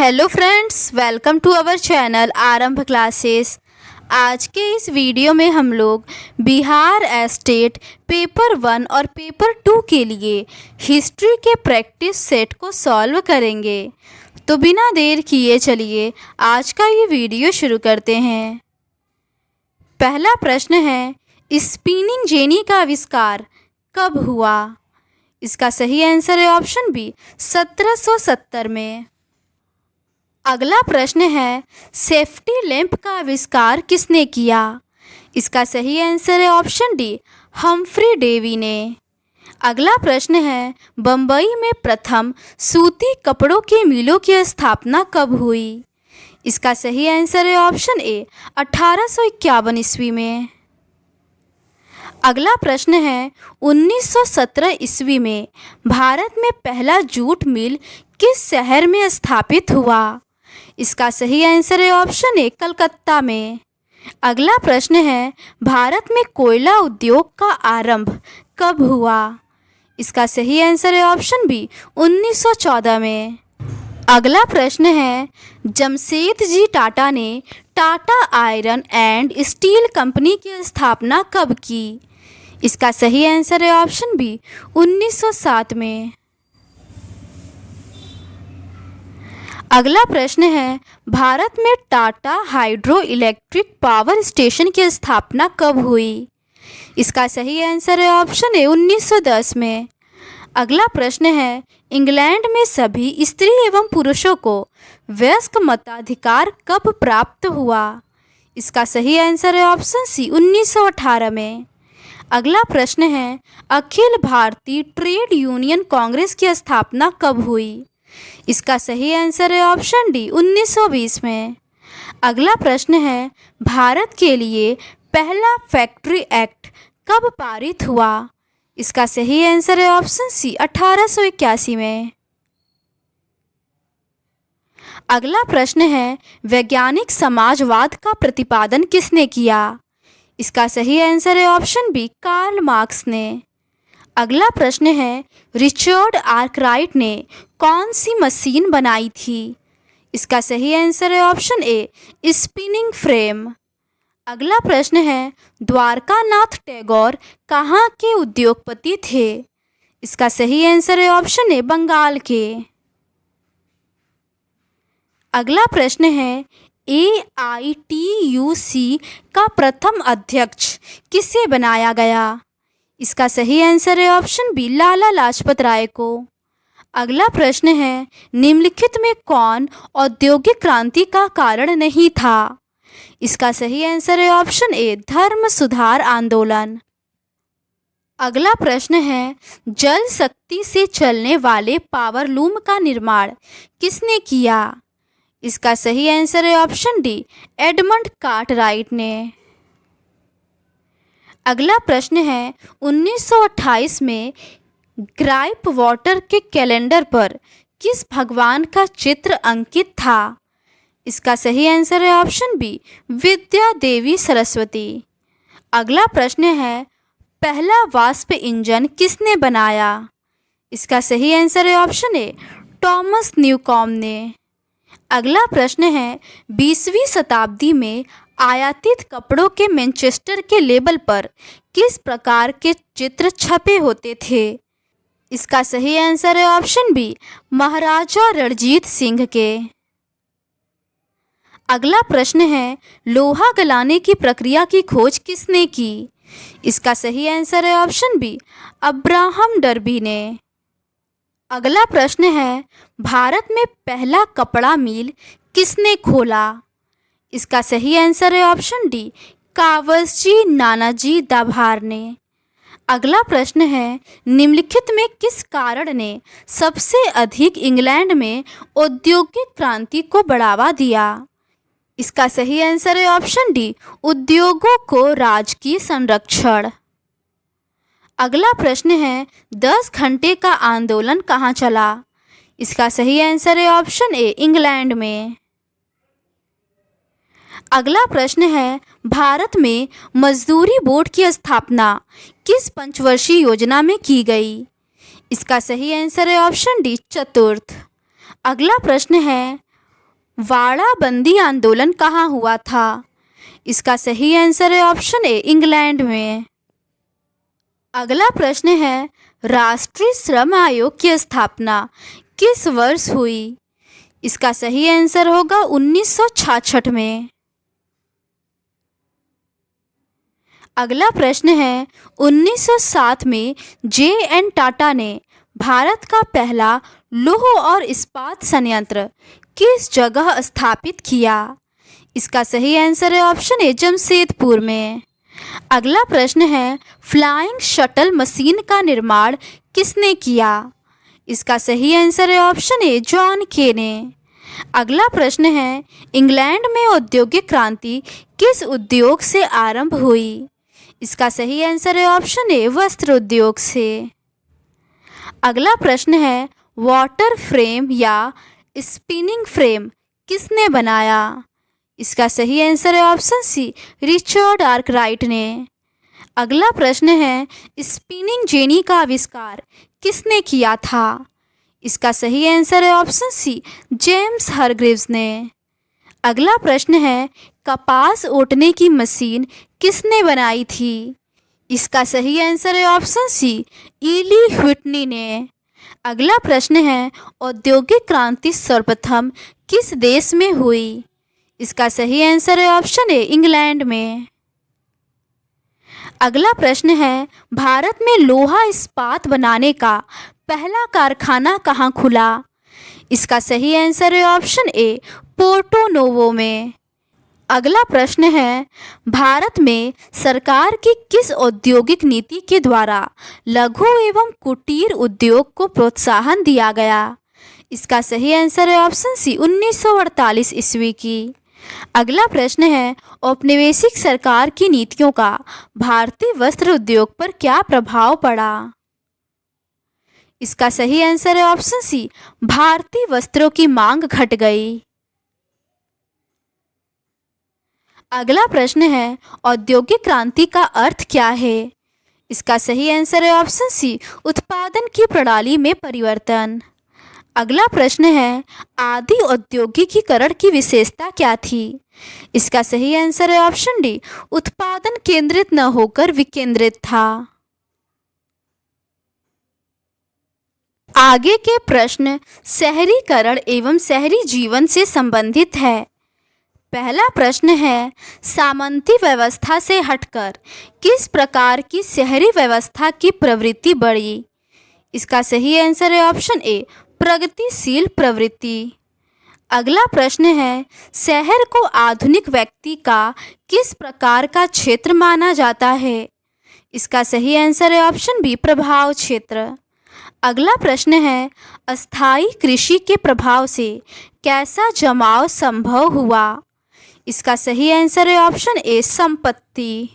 Hello friends, welcome to our channel Aarambh classes. आज के इस वीडियो में हम लोग बिहार स्टेट पेपर 1 और पेपर 2 के लिए हिस्ट्री के प्रैक्टिस सेट को सॉल्व करेंगे। तो बिना देर किए चलिए आज का ये वीडियो शुरू करते हैं। पहला प्रश्न है, स्पिनिंग जेनी का आविष्कार कब हुआ? इसका सही आंसर है ऑप्शन बी, 1770 में। अगला प्रश्न है, सेफ्टी लैंप का आविष्कार किसने किया? इसका सही आंसर है ऑप्शन डी, हम्फ्री डेवी ने। अगला प्रश्न है, बम्बई में प्रथम सूती कपड़ों के मिलों की स्थापना कब हुई? इसका सही आंसर है ऑप्शन ए, 1851 ईस्वी में। अगला प्रश्न है, 1917 ईस्वी में भारत में पहला जूट मिल किस शहर में स्थापित हुआ? इसका सही आंसर है ऑप्शन ए, कलकत्ता में। अगला प्रश्न है, भारत में कोयला उद्योग का आरंभ कब हुआ? इसका सही आंसर है ऑप्शन बी, 1914 में। अगला प्रश्न है, जमशेदजी टाटा ने Tata iron and steel company की स्थापना कब की? इसका सही आंसर है ऑप्शन बी, 1907 में। अगला प्रश्न है, भारत में Tata hydro electric power station की स्थापना कब हुई? इसका सही आंसर है ऑप्शन ए, 1910 में। अगला प्रश्न है, इंग्लैंड में सभी स्त्री एवं पुरुषों को वयस्क मताधिकार कब प्राप्त हुआ? इसका सही आंसर है ऑप्शन सी, 1918 में। अगला प्रश्न है, अखिल भारतीय ट्रेड यूनियन कांग्रेस की स्थापना कब हुई? इसका सही आंसर है ऑप्शन डी, 1920 में। अगला प्रश्न है, भारत के लिए पहला फैक्ट्री एक्ट कब पारित हुआ? इसका सही आंसर है ऑप्शन सी, 1881 में। अगला प्रश्न है, वैज्ञानिक समाजवाद का प्रतिपादन किसने किया? इसका सही आंसर है ऑप्शन बी, कार्ल मार्क्स ने। अगला प्रश्न है, रिचर्ड आर्कराइट ने कौन सी मशीन बनाई थी? इसका सही आंसर है ऑप्शन ए, स्पिनिंग फ्रेम। अगला प्रश्न है, द्वारकानाथ टैगोर कहाँ के उद्योगपति थे? इसका सही आंसर है ऑप्शन ए, बंगाल के। अगला प्रश्न है, AITUC का प्रथम अध्यक्ष किसे बनाया गया? इसका सही आंसर है ऑप्शन बी, लाला लाजपत राय को। अगला प्रश्न है, निम्नलिखित में कौन औद्योगिक क्रांति का कारण नहीं था? इसका सही आंसर है ऑप्शन ए, धर्म सुधार आंदोलन। अगला प्रश्न है, जल शक्ति से चलने वाले पावरलूम का निर्माण किसने किया? इसका सही आंसर है ऑप्शन डी, एडमंड कार्टराइट ने। अगला प्रश्न है, 1928 में ग्राइप वाटर के कैलेंडर पर किस भगवान का चित्र अंकित था? इसका सही आंसर है ऑप्शन बी, विद्या देवी सरस्वती। अगला प्रश्न है, पहला वाष्प इंजन किसने बनाया? इसका सही आंसर है ऑप्शन ए, टॉमस न्यूकॉम ने। अगला प्रश्न है, 20वीं शताब्दी में आयातित कपड़ों के मैनचेस्टर के लेबल पर किस प्रकार के चित्र छपे होते थे? इसका सही आंसर है ऑप्शन बी, महाराजा रणजीत सिंह के। अगला प्रश्न है, लोहा गलाने की प्रक्रिया की खोज किसने की? इसका सही आंसर है ऑप्शन बी, अब्राहम डर्बी ने। अगला प्रश्न है, भारत में पहला कपड़ा मिल किसने खोला? इसका सही आंसर है ऑप्शन डी, कावसजी नानाजी दाभार ने। अगला प्रश्न है, निम्नलिखित में किस कारण ने सबसे अधिक इंग्लैंड में औद्योगिक क्रांति को बढ़ावा दिया? इसका सही आंसर है ऑप्शन डी, उद्योगों को राजकीय संरक्षण। अगला प्रश्न है, 10 घंटे का आंदोलन कहाँ चला? इसका सही आंसर है ऑप्शन ए, इंग्लैंड में। अगला प्रश्न है, भारत में मजदूरी बोर्ड की स्थापना किस पंचवर्षीय योजना में की गई? इसका सही आंसर है ऑप्शन डी, चतुर्थ। अगला प्रश्न है, वाड़ाबंदी आंदोलन कहाँ हुआ था? इसका सही आंसर है ऑप्शन ए, इंग्लैंड में। अगला प्रश्न है, राष्ट्रीय श्रम आयोग की स्थापना किस वर्ष हुई? इसका सही आंसर होगा 1966 में। अगला प्रश्न है, 1907 में जे.एन. टाटा ने भारत का पहला लौह और इस्पात संयंत्र किस जगह स्थापित किया? इसका सही आंसर है ऑप्शन ए, जमशेदपुर में। अगला प्रश्न है, फ्लाइंग शटल मशीन का निर्माण किसने किया? इसका सही आंसर है ऑप्शन ए, जॉन के ने। अगला प्रश्न है, इंग्लैंड में औद्योगिक क्रांति किस उद्योग से आरंभ हुई? इसका सही आंसर है ऑप्शन ए, वस्त्र उद्योग से। अगला प्रश्न है, वाटर फ्रेम या स्पिनिंग फ्रेम किसने बनाया? इसका सही आंसर है ऑप्शन सी, रिचर्ड आर्कराइट ने। अगला प्रश्न है, स्पिनिंग जेनी का आविष्कार किसने किया था? इसका सही आंसर है ऑप्शन सी, जेम्स हरग्रीव्स ने। अगला प्रश्न है, कपास ओटने की मशीन किसने बनाई थी? इसका सही आंसर है ऑप्शन सी, ईली व्हिटनी ने। अगला प्रश्न है, औद्योगिक क्रांति सर्वप्रथम किस देश में हुई? इसका सही आंसर है ऑप्शन ए, इंग्लैंड में। अगला प्रश्न है, भारत में लोहा इस्पात बनाने का पहला कारखाना कहाँ खुला? इसका सही आंसर है ऑप्शन ए, पोर्टो नोवो में। अगला प्रश्न है, भारत में सरकार की किस औद्योगिक नीति के द्वारा लघु एवं कुटीर उद्योग को प्रोत्साहन दिया गया? इसका सही आंसर है ऑप्शन सी, 1948 ईस्वी की। अगला प्रश्न है, औपनिवेशिक सरकार की नीतियों का भारतीय वस्त्र उद्योग पर क्या प्रभाव पड़ा? इसका सही आंसर है ऑप्शन सी, भारतीय वस्त्रों की मांग घट गई। अगला प्रश्न है, औद्योगिक क्रांति का अर्थ क्या है? इसका सही आंसर है ऑप्शन सी, उत्पादन की प्रणाली में परिवर्तन। अगला प्रश्न है, आदि औद्योगिकीकरण की विशेषता क्या थी? इसका सही आंसर है ऑप्शन डी, उत्पादन केंद्रित न होकर विकेंद्रित था। आगे के प्रश्न शहरीकरण एवं शहरी जीवन से संबंधित है। पहला प्रश्न है, सामंती व्यवस्था से हटकर किस प्रकार की शहरी व्यवस्था की प्रवृत्ति बढ़ी? इसका सही आंसर है ऑप्शन ए, प्रगतिशील प्रवृत्ति। अगला प्रश्न है, शहर को आधुनिक व्यक्ति का किस प्रकार का क्षेत्र माना जाता है? इसका सही आंसर है ऑप्शन बी, प्रभाव क्षेत्र। अगला प्रश्न है, अस्थायी कृषि के प्रभाव से कैसा जमाव संभव हुआ? इसका सही आंसर है ऑप्शन ए, संपत्ति।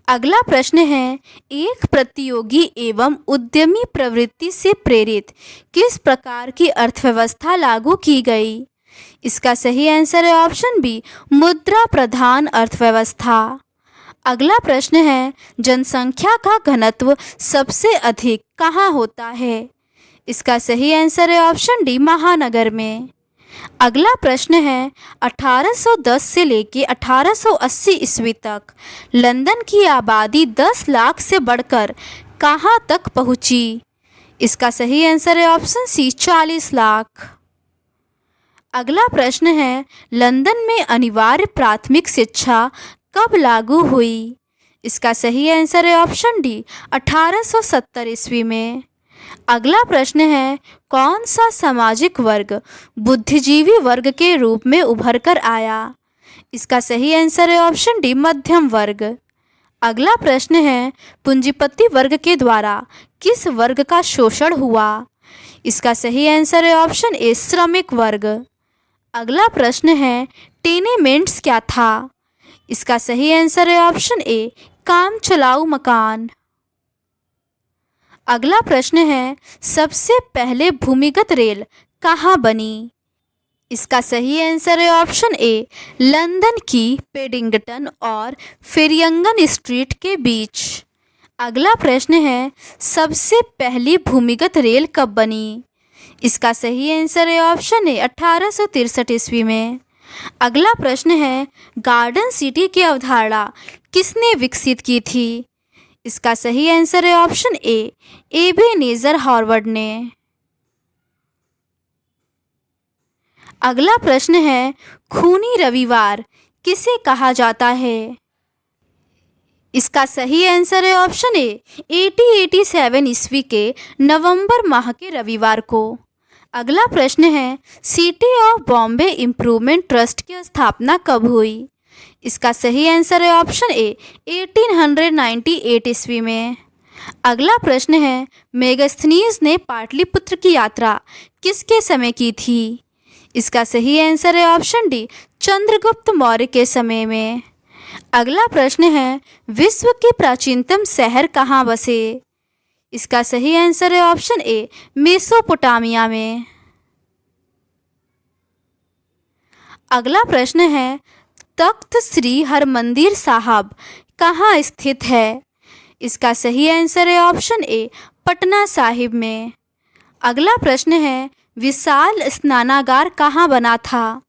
अगला प्रश्न है, एक प्रतियोगी एवं उद्यमी प्रवृत्ति से प्रेरित किस प्रकार की अर्थव्यवस्था लागू की गई? इसका सही आंसर है ऑप्शन बी, मुद्रा प्रधान अर्थव्यवस्था। अगला प्रश्न है, जनसंख्या का घनत्व सबसे अधिक कहाँ होता है? इसका सही आंसर है ऑप्शन डी, महानगर में। अगला प्रश्न है, 1810 से लेकर 1880 ईस्वी तक लंदन की आबादी 10 लाख से बढ़कर कहाँ तक पहुँची? इसका सही आंसर है ऑप्शन सी, 40 लाख। अगला प्रश्न है, लंदन में अनिवार्य प्राथमिक शिक्षा कब लागू हुई? इसका सही आंसर है ऑप्शन डी, 1870 ईस्वी में। अगला प्रश्न है, कौन सा सामाजिक वर्ग बुद्धिजीवी वर्ग के रूप में उभर कर आया? इसका सही आंसर है ऑप्शन डी, मध्यम वर्ग। अगला प्रश्न है, पूंजीपति वर्ग के द्वारा किस वर्ग का शोषण हुआ? इसका सही आंसर है ऑप्शन ए, श्रमिक वर्ग। अगला प्रश्न है, टेनेमेंट्स क्या था? इसका सही आंसर है ऑप्शन ए, काम चलाऊ मकान। अगला प्रश्न है, सबसे पहले भूमिगत रेल कहाँ बनी? इसका सही आंसर है ऑप्शन ए, लंदन की पेडिंगटन और फेरिंगटन स्ट्रीट के बीच। अगला प्रश्न है, सबसे पहली भूमिगत रेल कब बनी? इसका सही आंसर है ऑप्शन ए 1863 ईस्वी में। अगला प्रश्न है, गार्डन सिटी की अवधारणा किसने विकसित की थी? इसका सही आंसर है ऑप्शन ए एबेनेज़र हार्वर्ड ने। अगला प्रश्न है, खूनी रविवार किसे कहा जाता है? इसका सही आंसर है ऑप्शन ए 1887 ईस्वी के नवंबर माह के रविवार को। अगला प्रश्न है, city of Bombay improvement trust की स्थापना कब हुई? इसका सही आंसर है ऑप्शन ए 1898 ईस्वी में। अगला प्रश्न है, मेगास्थनीज ने पाटलिपुत्र की यात्रा किसके समय की थी? इसका सही आंसर है ऑप्शन डी चंद्रगुप्त मौर्य के समय में। अगला प्रश्न है, विश्व के प्राचीनतम शहर कहाँ बसे? इसका सही आंसर है ऑप्शन ए मेसोपोटामिया में। अगला प्रश्न है, तख्त श्री हरमंदिर साहब कहाँ स्थित है? इसका सही आंसर है ऑप्शन ए पटना साहिब में। अगला प्रश्न है, विशाल स्नानागार कहाँ बना था?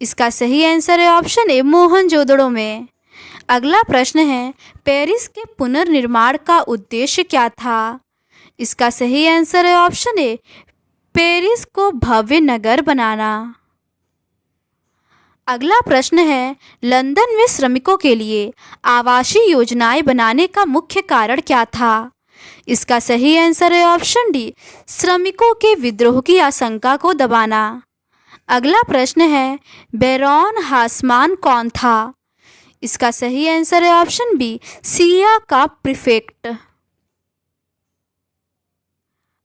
इसका सही आंसर है ऑप्शन ए मोहनजोदड़ो में। अगला प्रश्न है, पेरिस के पुनर्निर्माण का उद्देश्य क्या था? इसका सही आंसर है ऑप्शन ए पेरिस को भव्य नगर बनाना। अगला प्रश्न है, लंदन में श्रमिकों के लिए आवासीय योजनाएं बनाने का मुख्य कारण क्या था? इसका सही आंसर है ऑप्शन डी श्रमिकों के विद्रोह की आशंका को दबाना। अगला प्रश्न है, बैरॉन हासमान कौन था? इसका सही आंसर है ऑप्शन बी सिरिया का प्रीफेक्ट।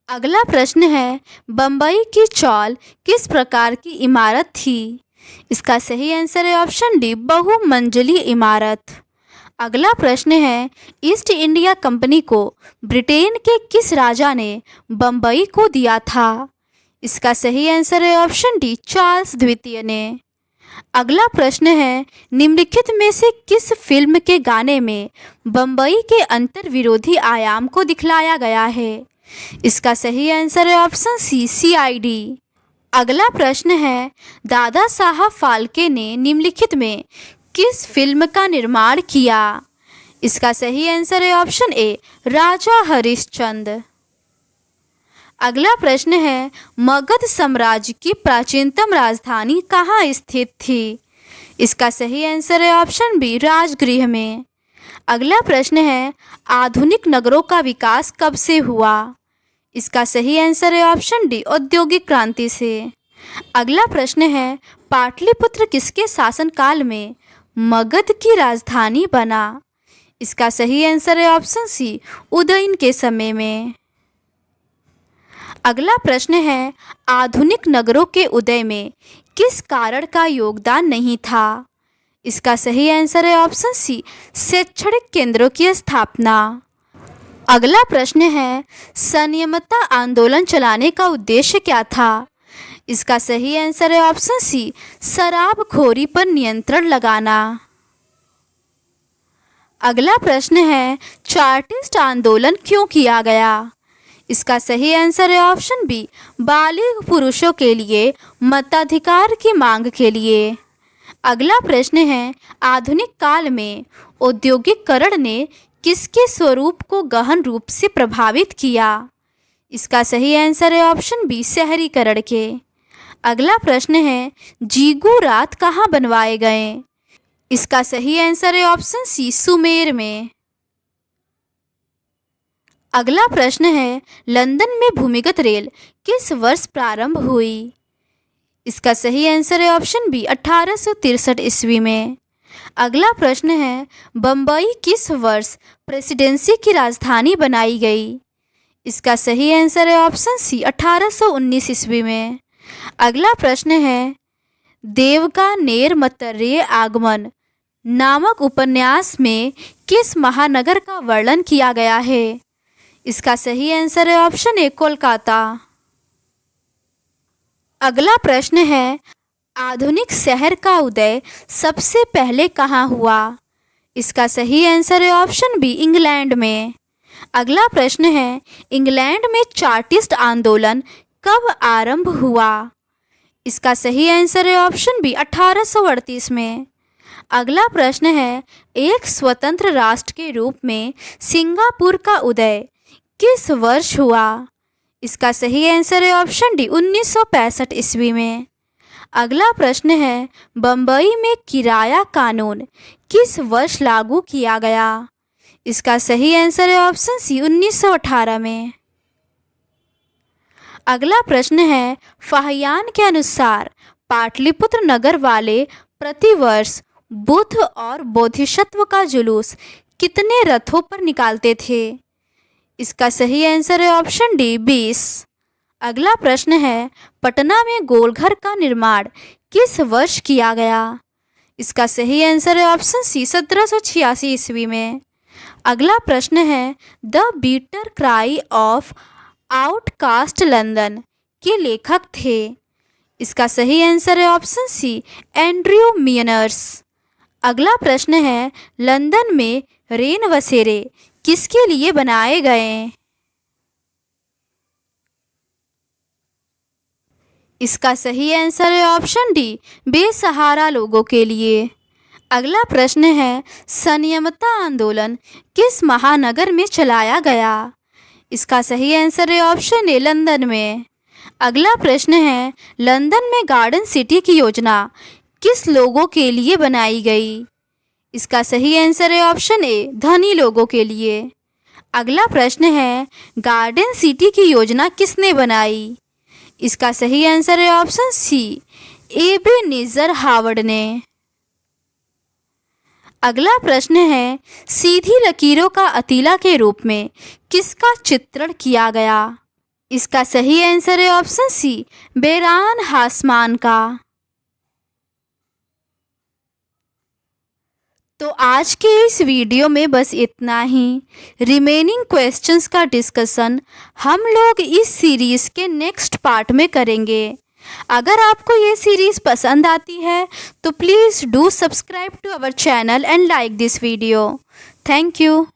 अगला प्रश्न है, बम्बई की चौल किस प्रकार की इमारत थी? इसका सही आंसर है ऑप्शन डी बहुमंजिली इमारत। अगला प्रश्न है, ईस्ट इंडिया कंपनी को ब्रिटेन के किस राजा ने बम्बई को दिया था? इसका सही आंसर है ऑप्शन डी चार्ल्स द्वितीय ने। अगला प्रश्न है, निम्नलिखित में से किस फिल्म के गाने में बम्बई के अंतर विरोधी आयाम को दिखलाया गया है? इसका सही आंसर है ऑप्शन सी CID। अगला प्रश्न है, दादा साहब फाल्के ने निम्नलिखित में किस फिल्म का निर्माण किया? इसका सही आंसर है ऑप्शन ए राजा हरिश्चंद्र। अगला प्रश्न है, मगध साम्राज्य की प्राचीनतम राजधानी कहाँ स्थित थी? इसका सही आंसर है ऑप्शन बी राजगृह में। अगला प्रश्न है, आधुनिक नगरों का विकास कब से हुआ? इसका सही आंसर है ऑप्शन डी औद्योगिक क्रांति से। अगला प्रश्न है, पाटलिपुत्र किसके शासनकाल में मगध की राजधानी बना? इसका सही आंसर है ऑप्शन सी उदयन के समय में। अगला प्रश्न है, आधुनिक नगरों के उदय में किस कारण का योगदान नहीं था? इसका सही आंसर है ऑप्शन सी शैक्षणिक केंद्रों की स्थापना। अगला प्रश्न है, संयमता आंदोलन चलाने का उद्देश्य क्या था? इसका सही आंसर है ऑप्शन सी शराबखोरी पर नियंत्रण लगाना। अगला प्रश्न है, चार्टिस्ट आंदोलन क्यों किया गया? इसका सही आंसर है ऑप्शन बी बालिग पुरुषों के लिए मताधिकार की मांग के लिए। अगला प्रश्न है, आधुनिक काल में औद्योगिकरण ने किसके स्वरूप को गहन रूप से प्रभावित किया? इसका सही आंसर है ऑप्शन बी शहरीकरण के। अगला प्रश्न है, जीगुरात कहाँ बनवाए गए? इसका सही आंसर है ऑप्शन सी सुमेर में। अगला प्रश्न है, लंदन में भूमिगत रेल किस वर्ष प्रारंभ हुई? इसका सही आंसर है ऑप्शन बी 1863 ईस्वी में। अगला प्रश्न है, बम्बई किस वर्ष प्रेसिडेंसी की राजधानी बनाई गई? इसका सही आंसर है ऑप्शन सी 1819 ईस्वी में। अगला प्रश्न है, देवकानेर मत्तर्य आगमन नामक उपन्यास में किस महानगर का वर्णन किया गया है? इसका सही आंसर है ऑप्शन ए कोलकाता। अगला प्रश्न है, आधुनिक शहर का उदय सबसे पहले कहाँ हुआ? इसका सही आंसर है ऑप्शन बी इंग्लैंड में। अगला प्रश्न है, इंग्लैंड में चार्टिस्ट आंदोलन कब आरंभ हुआ? इसका सही आंसर है ऑप्शन बी 1838 में। अगला प्रश्न है, एक स्वतंत्र राष्ट्र के रूप में सिंगापुर का उदय किस वर्ष हुआ? इसका सही आंसर है ऑप्शन डी 1965 ईस्वी में। अगला प्रश्न है, बम्बई में किराया कानून किस वर्ष लागू किया गया? इसका सही आंसर है ऑप्शन सी 1918 में। अगला प्रश्न है, फाहियान के अनुसार पाटलिपुत्र नगर वाले प्रतिवर्ष बुद्ध और बोधिसत्व का जुलूस कितने रथों पर निकालते थे? इसका सही आंसर है ऑप्शन डी 20। अगला प्रश्न है, पटना में गोलघर का निर्माण किस वर्ष किया गया? इसका सही आंसर है ऑप्शन सी 1786 ईस्वी में। अगला प्रश्न है, the bitter cry of outcast London के लेखक थे? इसका सही आंसर है ऑप्शन सी एंड्रयू मियनर्स। अगला प्रश्न है, लंदन में रेन बसेरे किसके लिए बनाए गए? इसका सही आंसर है ऑप्शन डी बेसहारा लोगों के लिए। अगला प्रश्न है, संयमता आंदोलन किस महानगर में चलाया गया? इसका सही आंसर है ऑप्शन ए लंदन में। अगला प्रश्न है, लंदन में गार्डन सिटी की योजना किस लोगों के लिए बनाई गई? इसका सही आंसर है ऑप्शन ए धनी लोगों के लिए। अगला प्रश्न है, गार्डन सिटी की योजना किसने बनाई? इसका सही आंसर है ऑप्शन सी एबेनेज़र हावर्ड ने। अगला प्रश्न है, सीधी लकीरों का अतीला के रूप में किसका चित्रण किया गया? इसका सही आंसर है ऑप्शन सी बेरान हासमान का। तो आज के इस वीडियो में बस इतना ही। रिमेनिंग क्वेश्चंस का डिस्कशन हम लोग इस सीरीज़ के नेक्स्ट पार्ट में करेंगे। अगर आपको ये सीरीज़ पसंद आती है तो please do subscribe to our channel and like this video. Thank you.